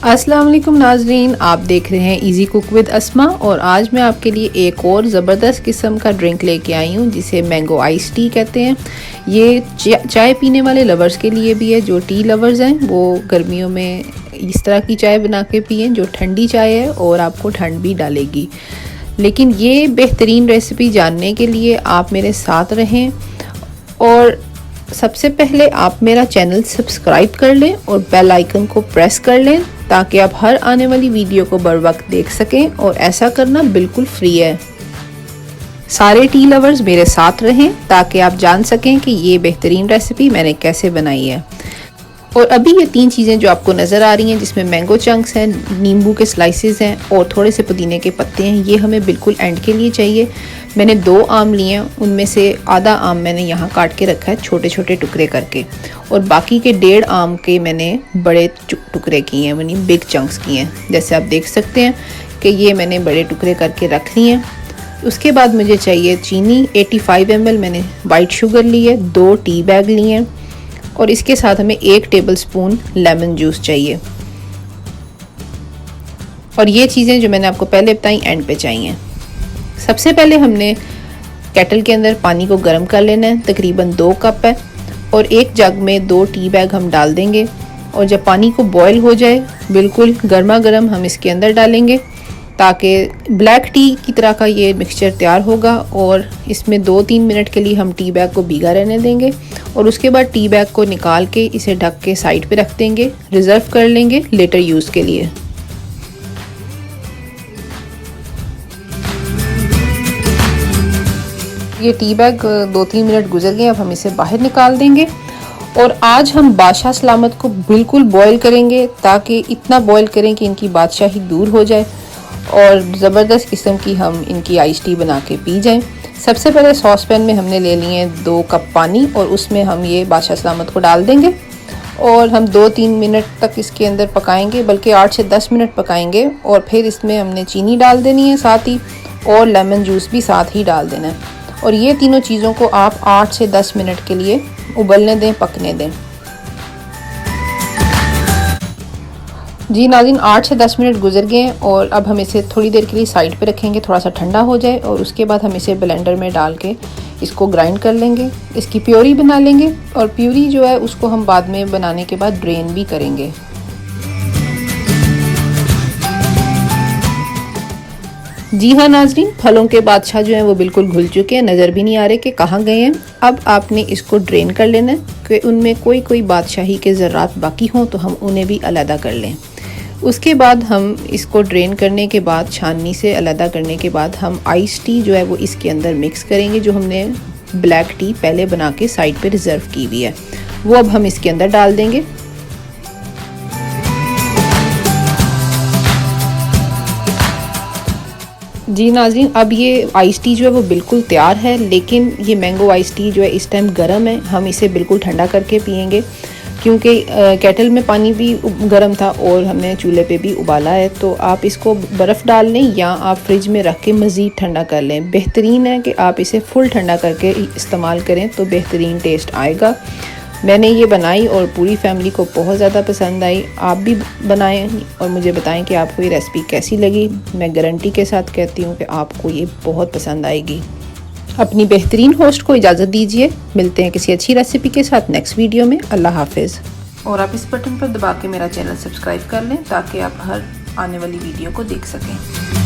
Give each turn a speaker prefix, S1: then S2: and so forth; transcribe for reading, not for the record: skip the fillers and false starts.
S1: अस्सलाम वालेकुम नाजरीन, आप देख रहे हैं इजी कुक विद अस्मा और आज मैं आपके लिए एक और ज़बरदस्त किस्म का ड्रिंक लेके आई हूँ जिसे मैंगो आइस टी कहते हैं। ये चाय पीने वाले लवर्स के लिए भी है। जो टी लवर्स हैं वो गर्मियों में इस तरह की चाय बना के पिएं जो ठंडी चाय है और आपको ठंड भी डालेगी। लेकिन ये बेहतरीन रेसिपी जानने के लिए आप मेरे साथ रहें और सबसे पहले आप मेरा चैनल सब्सक्राइब कर लें और बेल आइकन को प्रेस कर लें ताकि आप हर आने वाली वीडियो को बर वक्त देख सकें और ऐसा करना बिल्कुल फ्री है। सारे टी लवर्स मेरे साथ रहें ताकि आप जान सकें कि ये बेहतरीन रेसिपी मैंने कैसे बनाई है। और अभी ये तीन चीज़ें जो आपको नज़र आ रही हैं जिसमें मैंगो चंक्स हैं, नींबू के स्लाइसेस हैं और थोड़े से पुदीने के पत्ते हैं, ये हमें बिल्कुल एंड के लिए चाहिए। मैंने 2 आम लिए हैं, उनमें से आधा आम मैंने यहाँ काट के रखा है छोटे छोटे टुकड़े करके और बाकी के 1.5 आम के मैंने बड़े टुकड़े किए हैं, यानी बिग चंक्स किए हैं। जैसे आप देख सकते हैं कि ये मैंने बड़े टुकड़े करके रख लिए हैं। उसके बाद मुझे चाहिए चीनी 85 ml मैंने वाइट शुगर ली है, 2 टी बैग लिए हैं और इसके साथ हमें 1 टेबलस्पून लेमन जूस चाहिए। और ये चीज़ें जो मैंने आपको पहले बताई एंड पे चाहिए। सबसे पहले हमने केटल के अंदर पानी को गर्म कर लेना है, तकरीबन 2 कप है और एक जग में 2 टी बैग हम डाल देंगे और जब पानी को बॉयल हो जाए बिल्कुल गर्मा गर्म हम इसके अंदर डालेंगे ताकि ब्लैक टी की तरह का ये मिक्सचर तैयार होगा। और इसमें 2-3 मिनट के लिए हम टी बैग को भीगा रहने देंगे और उसके बाद टी बैग को निकाल के इसे ढक के साइड पे रख देंगे, रिज़र्व कर लेंगे लेटर यूज़ के लिए। ये टी बैग 2-3 मिनट गुजर गए, अब हम इसे बाहर निकाल देंगे। और आज हम बादशाह सलामत को बिल्कुल बॉयल करेंगे ताकि इतना बॉयल करें कि इनकी बादशाही दूर हो जाए और ज़बरदस्त किस्म की हम इनकी आइस टी बना के पी जाएं। सबसे पहले सॉस पैन में हमने ले लिए हैं 2 कप पानी और उसमें हम ये बादशाह सलामत को डाल देंगे और हम 2-3 मिनट तक इसके अंदर पकाएंगे, बल्कि 8 से 10 मिनट पकाएंगे। और फिर इसमें हमने चीनी डाल देनी है साथ ही और लेमन जूस भी साथ ही डाल देना है और ये तीनों चीज़ों को आप 8 से 10 मिनट के लिए उबलने दें, पकने दें। जी नाज़रीन, 8 से 10 मिनट गुजर गए हैं और अब हम इसे थोड़ी देर के लिए साइड पे रखेंगे, थोड़ा सा ठंडा हो जाए और उसके बाद हम इसे ब्लेंडर में डाल के इसको ग्राइंड कर लेंगे, इसकी प्योरी बना लेंगे। और प्योरी जो है उसको हम बाद में बनाने के बाद ड्रेन भी करेंगे। जी हाँ नाज़रीन, फलों के बादशाह जो हैं वो बिल्कुल घुल चुके हैं, नज़र भी नहीं आ रहे कि कहाँ गए हैं। अब आपने इसको ड्रेन कर लेना है कि उनमें कोई बादशाही के ज़र्रात बाकी हों तो हम उन्हें भी अलहदा कर लें। उसके बाद हम इसको ड्रेन करने के बाद, छाननी से अलहदा करने के बाद हम आइस टी जो है वो इसके अंदर मिक्स करेंगे। जो हमने ब्लैक टी पहले बना के साइड पे रिज़र्व की हुई है वो अब हम इसके अंदर डाल देंगे। जी नाज़रीन, अब ये आइस टी जो है वो बिल्कुल तैयार है, लेकिन ये मैंगो आइस टी जो है इस टाइम गर्म है। हम इसे बिल्कुल ठंडा करके पियेंगे क्योंकि केटल में पानी भी गर्म था और हमने चूल्हे पे भी उबाला है। तो आप इसको बर्फ़ डाल लें या आप फ्रिज में रख के मज़ीद ठंडा कर लें। बेहतरीन है कि आप इसे फुल ठंडा करके इस्तेमाल करें तो बेहतरीन टेस्ट आएगा। मैंने ये बनाई और पूरी फैमिली को बहुत ज़्यादा पसंद आई। आप भी बनाएं और मुझे बताएं कि आपको ये रेसिपी कैसी लगी। मैं गारंटी के साथ कहती हूँ कि आपको ये बहुत पसंद आएगी। अपनी बेहतरीन होस्ट को इजाज़त दीजिए, मिलते हैं किसी अच्छी रेसिपी के साथ नेक्स्ट वीडियो में। अल्लाह हाफिज़। और आप इस बटन पर दबा के मेरा चैनल सब्सक्राइब कर लें ताकि आप हर आने वाली वीडियो को देख सकें।